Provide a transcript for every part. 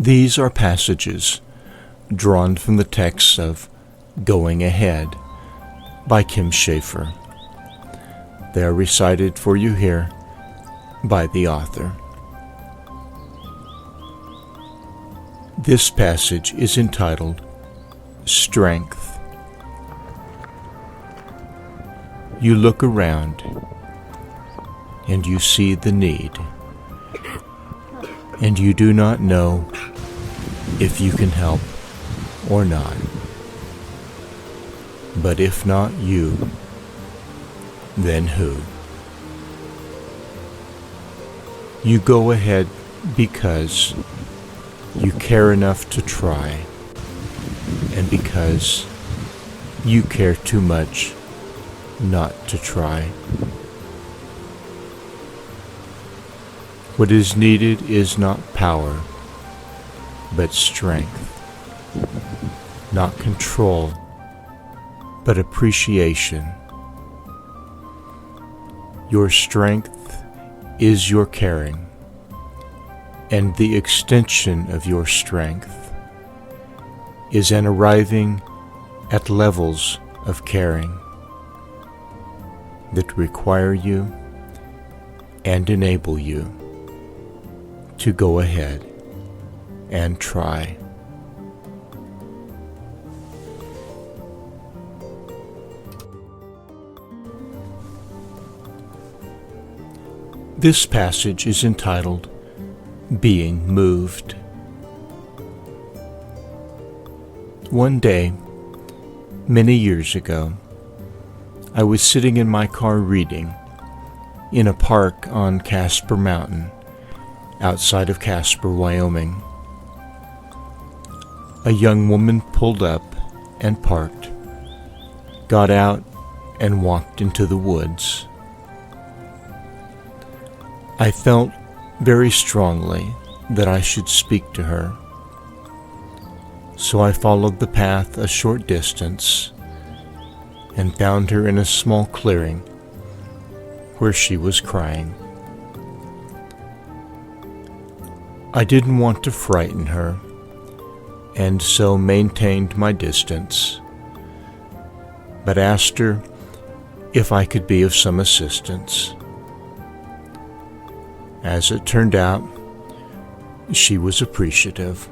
These are passages drawn from the text of Going Ahead by Kim Schaefer. They are recited for you here by the author. This passage is entitled Strength. You look around and you see the need, and you do not know if you can help or not. But if not you, then who? You go ahead because you care enough to try, and because you care too much not to try. What is needed is not power, but strength. Not control, but appreciation. Your strength is your caring, and the extension of your strength is an arriving at levels of caring that require you and enable you to go ahead and try. This passage is entitled Being Moved. One day, many years ago, I was sitting in my car reading in a park on Casper Mountain, outside of Casper, Wyoming. A young woman pulled up and parked, got out, and walked into the woods. I felt very strongly that I should speak to her, so I followed the path a short distance and found her in a small clearing where she was crying. I didn't want to frighten her, and so maintained my distance, but asked her if I could be of some assistance. As it turned out, she was appreciative,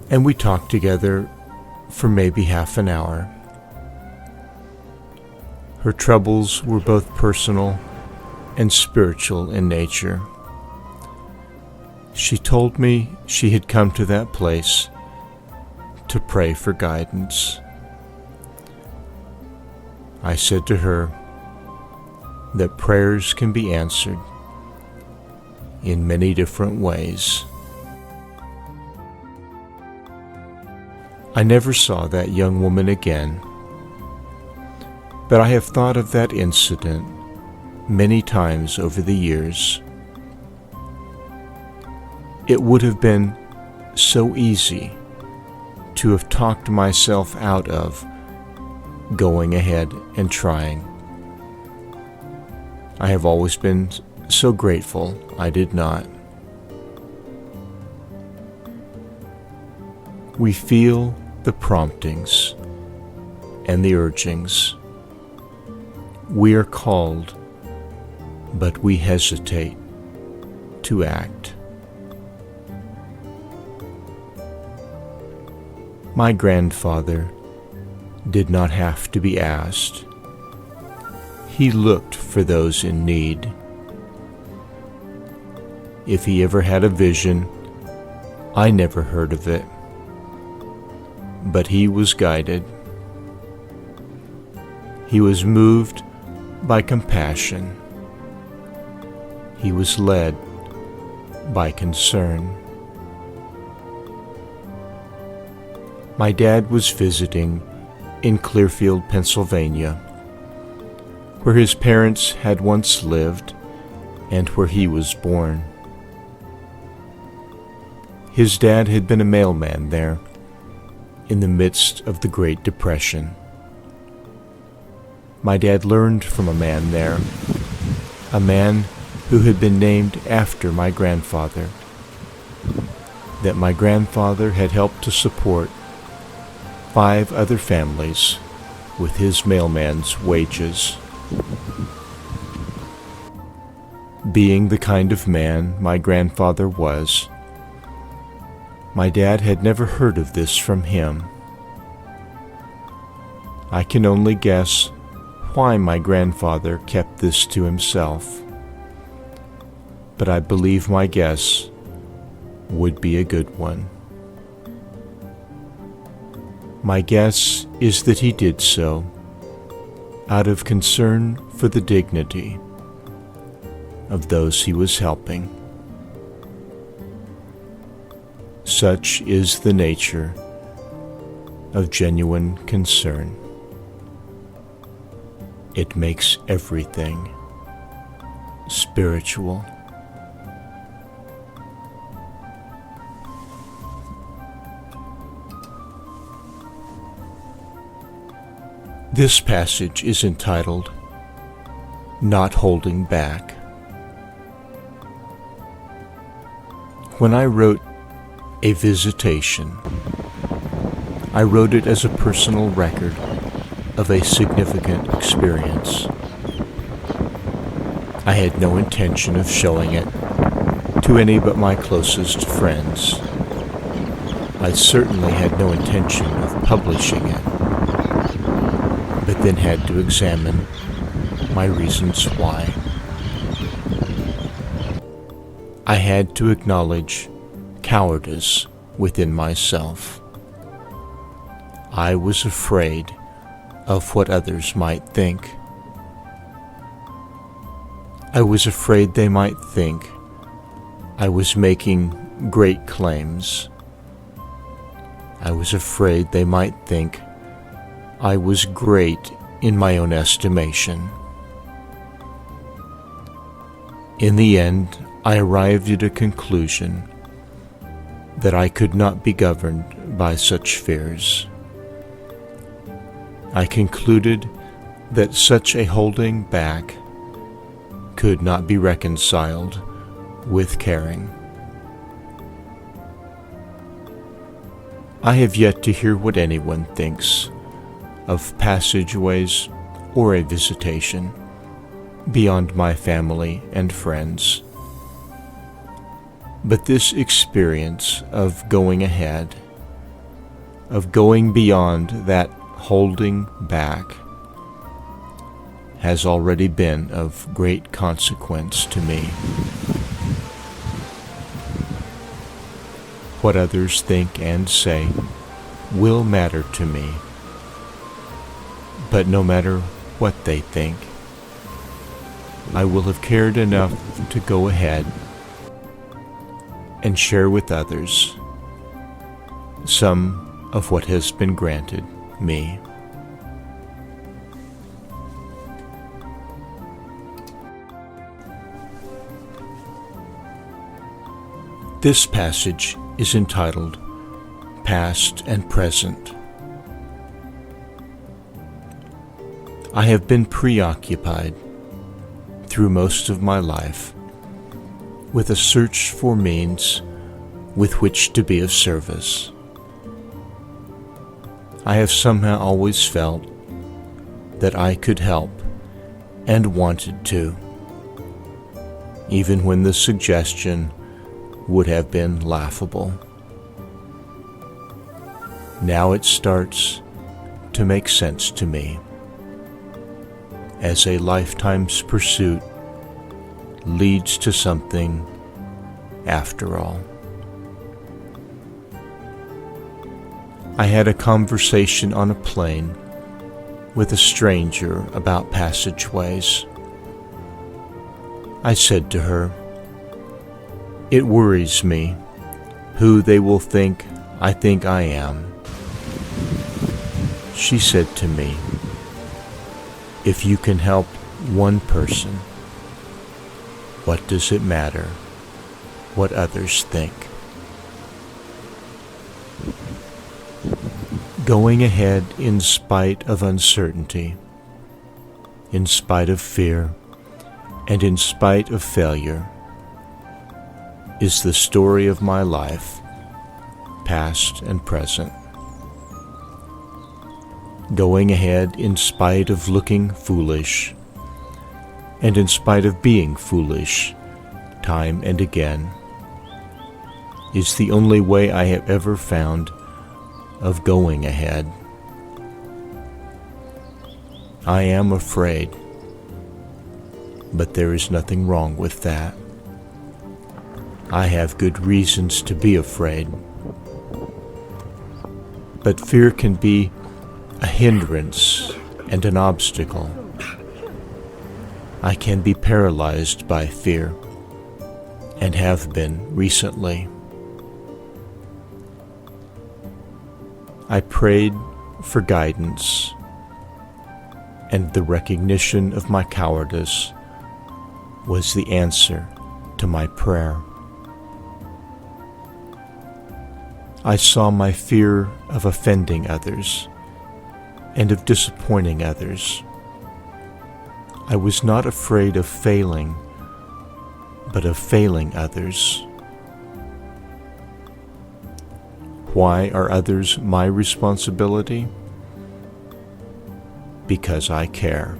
and we talked together for maybe half an hour. Her troubles were both personal and spiritual in nature. She told me she had come to that place to pray for guidance. I said to her that prayers can be answered in many different ways. I never saw that young woman again, but I have thought of that incident many times over the years. It would have been so easy to have talked myself out of going ahead and trying. I have always been so grateful I did not. We feel the promptings and the urgings. We are called, but we hesitate to act. My grandfather did not have to be asked. He looked for those in need. If he ever had a vision, I never heard of it, but he was guided. He was moved by compassion. He was led by concern. My dad was visiting in Clearfield, Pennsylvania, where his parents had once lived and where he was born. His dad had been a mailman there in the midst of the Great Depression. My dad learned from a man there, a man who had been named after my grandfather. that my grandfather had helped to support 5 other families with his mailman's wages. Being the kind of man my grandfather was, my dad had never heard of this from him. I can only guess why my grandfather kept this to himself, but I believe my guess would be a good one. My guess is that he did so out of concern for the dignity of those he was helping. Such is the nature of genuine concern. It makes everything spiritual. This passage is entitled, Not Holding Back. When I wrote A Visitation, I wrote it as a personal record of a significant experience. I had no intention of showing it to any but my closest friends. I certainly had no intention of publishing it, but then had to examine my reasons why. I had to acknowledge cowardice within myself. I was afraid of what others might think. I was afraid they might think I was making great claims. I was afraid they might think I was great in my own estimation. In the end, I arrived at a conclusion that I could not be governed by such fears. I concluded that such a holding back could not be reconciled with caring. I have yet to hear what anyone thinks of passageways or a visitation beyond my family and friends. But this experience of going ahead, of going beyond that holding back, has already been of great consequence to me. What others think and say will matter to me, but no matter what they think, I will have cared enough to go ahead and share with others some of what has been granted me. This passage is entitled Past and Present. I have been preoccupied through most of my life with a search for means with which to be of service. I have somehow always felt that I could help and wanted to, even when the suggestion would have been laughable. Now it starts to make sense to me, as a lifetime's pursuit leads to something after all. I had a conversation on a plane with a stranger about passageways. I said to her, "It worries me who they will think I am." She said to me, "If you can help one person, what does it matter what others think?" Going ahead in spite of uncertainty, in spite of fear, and in spite of failure is the story of my life past and present. Going ahead in spite of looking foolish, and in spite of being foolish, time and again, is the only way I have ever found of going ahead. I am afraid, but there is nothing wrong with that. I have good reasons to be afraid. But fear can be a hindrance and an obstacle. I can be paralyzed by fear, and have been recently. I prayed for guidance, and the recognition of my cowardice was the answer to my prayer. I saw my fear of offending others and of disappointing others. I was not afraid of failing, but of failing others. Why are others my responsibility? Because I care,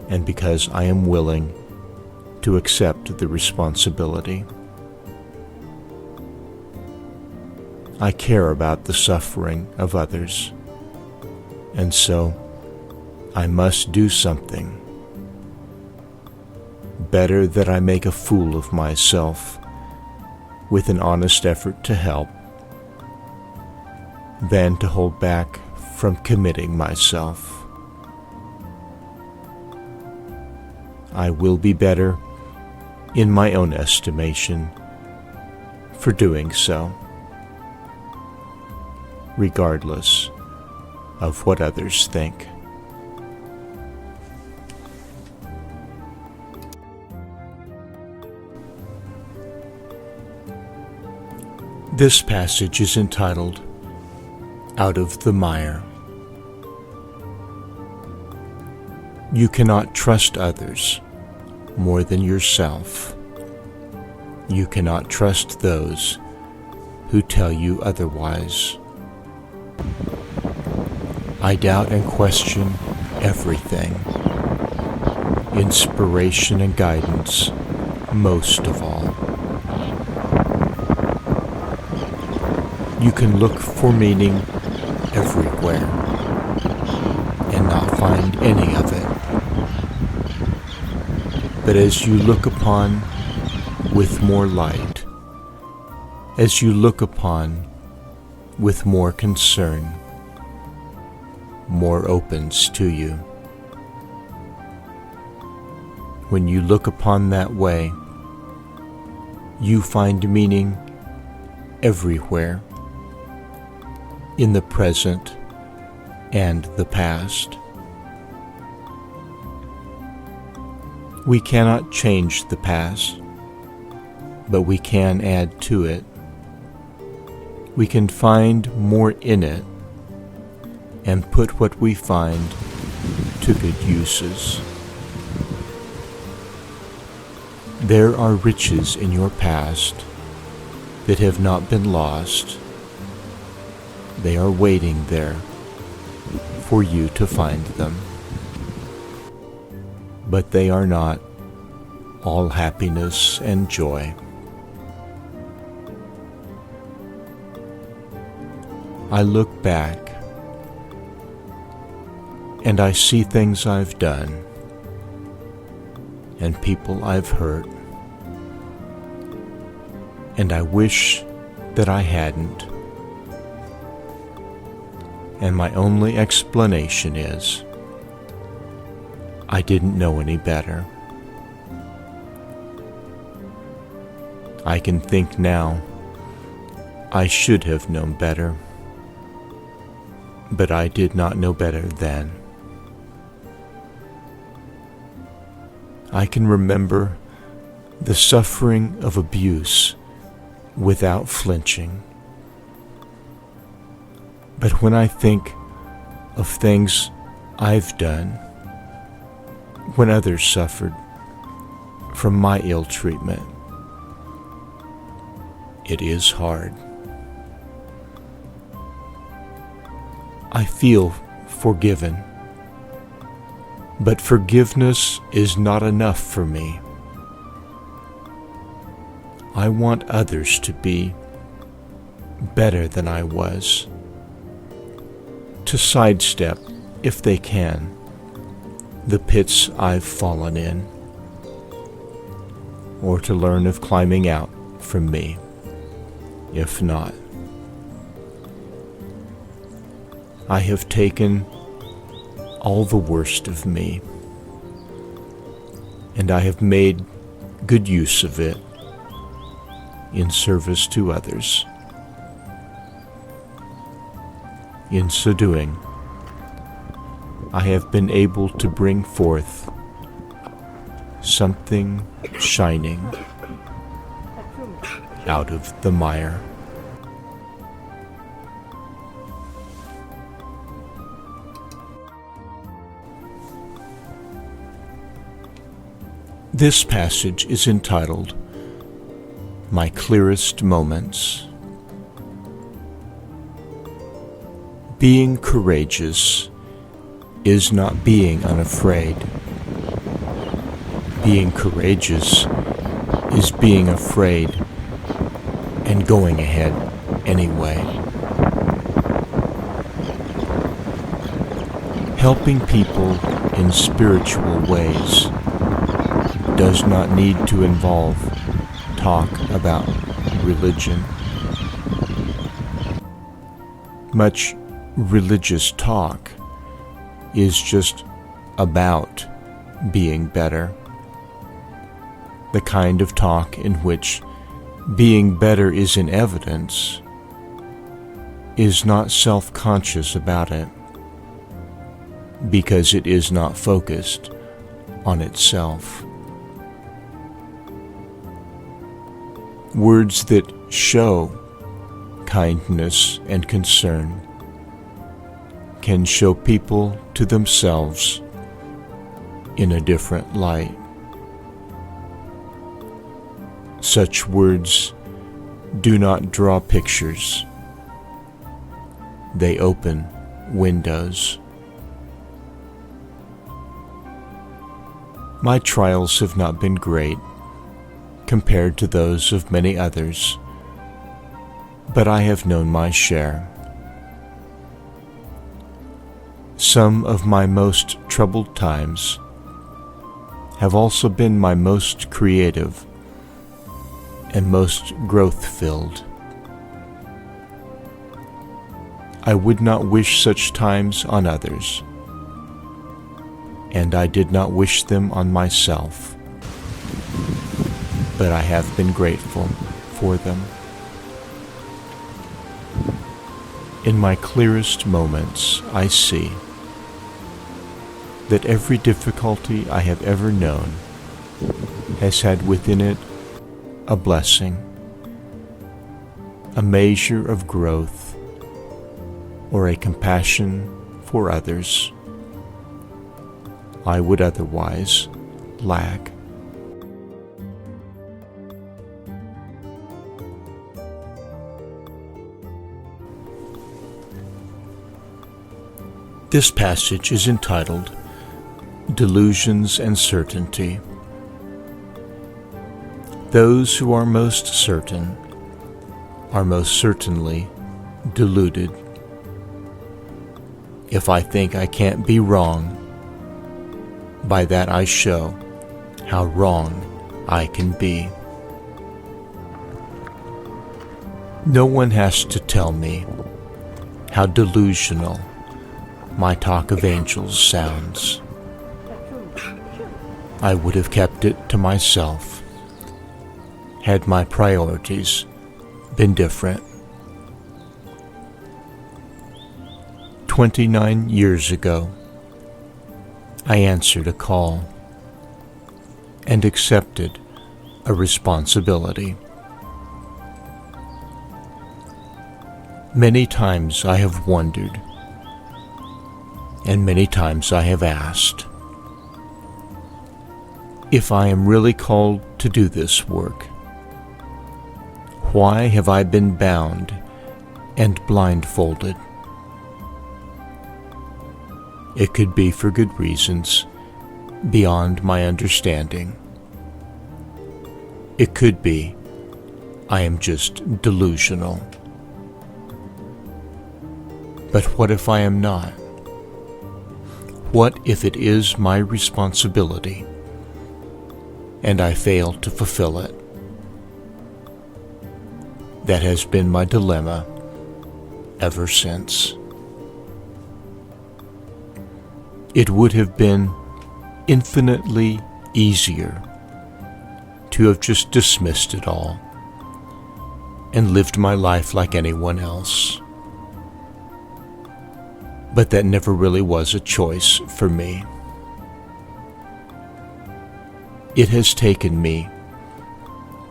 and because I am willing to accept the responsibility. I care about the suffering of others, and so I must do something. Better that I make a fool of myself with an honest effort to help than to hold back from committing myself. I will be better, in my own estimation, for doing so, regardless of what others think. This passage is entitled, Out of the Mire. You cannot trust others more than yourself. You cannot trust those who tell you otherwise. I doubt and question everything, inspiration and guidance most of all. You can look for meaning everywhere and not find any of it. But as you look upon with more light, as you look upon with more concern, more opens to you. When you look upon that way, you find meaning everywhere, in the present and the past. We cannot change the past, but we can add to it. We can find more in it and put what we find to good uses. There are riches in your past that have not been lost. They are waiting there for you to find them. But they are not all happiness and joy. I look back and I see things I've done and people I've hurt, and I wish that I hadn't. And my only explanation is, I didn't know any better. I can think now, I should have known better, but I did not know better then. I can remember the suffering of abuse without flinching. But when I think of things I've done, when others suffered from my ill treatment, it is hard. I feel forgiven. But forgiveness is not enough for me. I want others to be better than I was, to sidestep, if they can, the pits I've fallen in, or to learn of climbing out from me, if not. I have taken all the worst of me, and I have made good use of it in service to others. In so doing, I have been able to bring forth something shining out of the mire. This passage is entitled, My Clearest Moments. Being courageous is not being unafraid. Being courageous is being afraid and going ahead anyway. Helping people in spiritual ways does not need to involve talk about religion. Much religious talk is just about being better. The kind of talk in which being better is in evidence is not self-conscious about it, because it is not focused on itself. Words that show kindness and concern can show people to themselves in a different light. Such words do not draw pictures. They open windows. My trials have not been great compared to those of many others, but I have known my share. Some of my most troubled times have also been my most creative and most growth-filled. I would not wish such times on others, and I did not wish them on myself, but I have been grateful for them. In my clearest moments, I see that every difficulty I have ever known has had within it a blessing, a measure of growth, or a compassion for others I would otherwise lack. This passage is entitled, Delusions and Certainty. Those who are most certain are most certainly deluded. If I think I can't be wrong, by that I show how wrong I can be. No one has to tell me how delusional my talk of angels sounds. I would have kept it to myself had my priorities been different. 29 years ago, I answered a call and accepted a responsibility. Many times I have wondered, and many times I have asked, if I am really called to do this work, why have I been bound and blindfolded? It could be for good reasons, beyond my understanding. It could be I am just delusional. But what if I am not? What if it is my responsibility and I fail to fulfill it? That has been my dilemma ever since. It would have been infinitely easier to have just dismissed it all and lived my life like anyone else. But that never really was a choice for me. It has taken me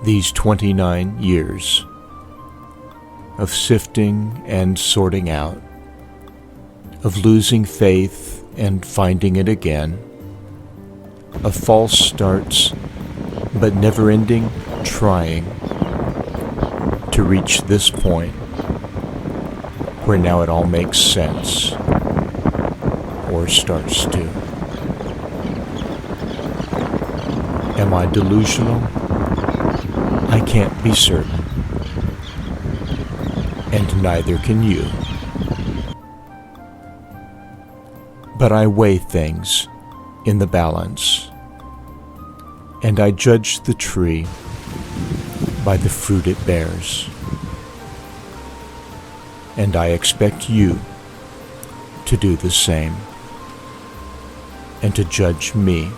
these 29 years of sifting and sorting out, of losing faith and finding it again, of false starts but never-ending trying to reach this point where now it all makes sense, or starts to. Am I delusional? I can't be certain, and neither can you. But I weigh things in the balance, and I judge the tree by the fruit it bears. And I expect you to do the same, and to judge me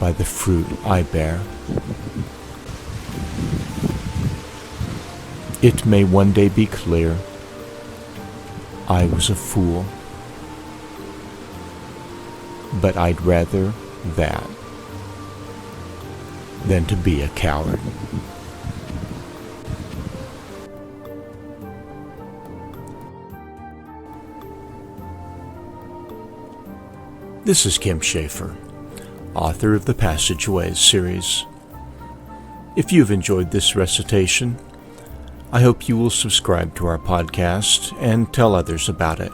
by the fruit I bear. It may one day be clear I was a fool, but I'd rather that than to be a coward. This is Kim Schaefer, author of the Passageways series. If you've enjoyed this recitation, I hope you will subscribe to our podcast and tell others about it.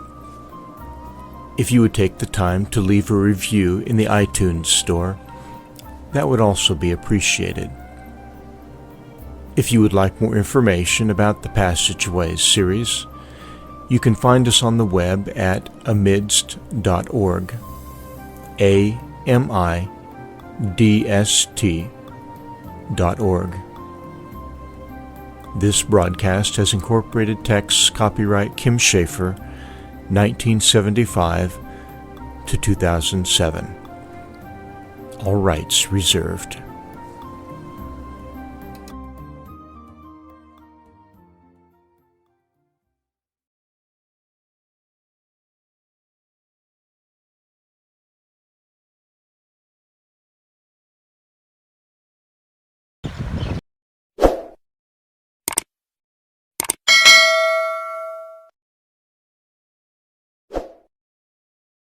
If you would take the time to leave a review in the iTunes store, that would also be appreciated. If you would like more information about the Passageways series, you can find us on the web at amidst.org. amidst.org. This broadcast has incorporated texts copyright Kim Schaefer, 1975 to 2007. All rights reserved.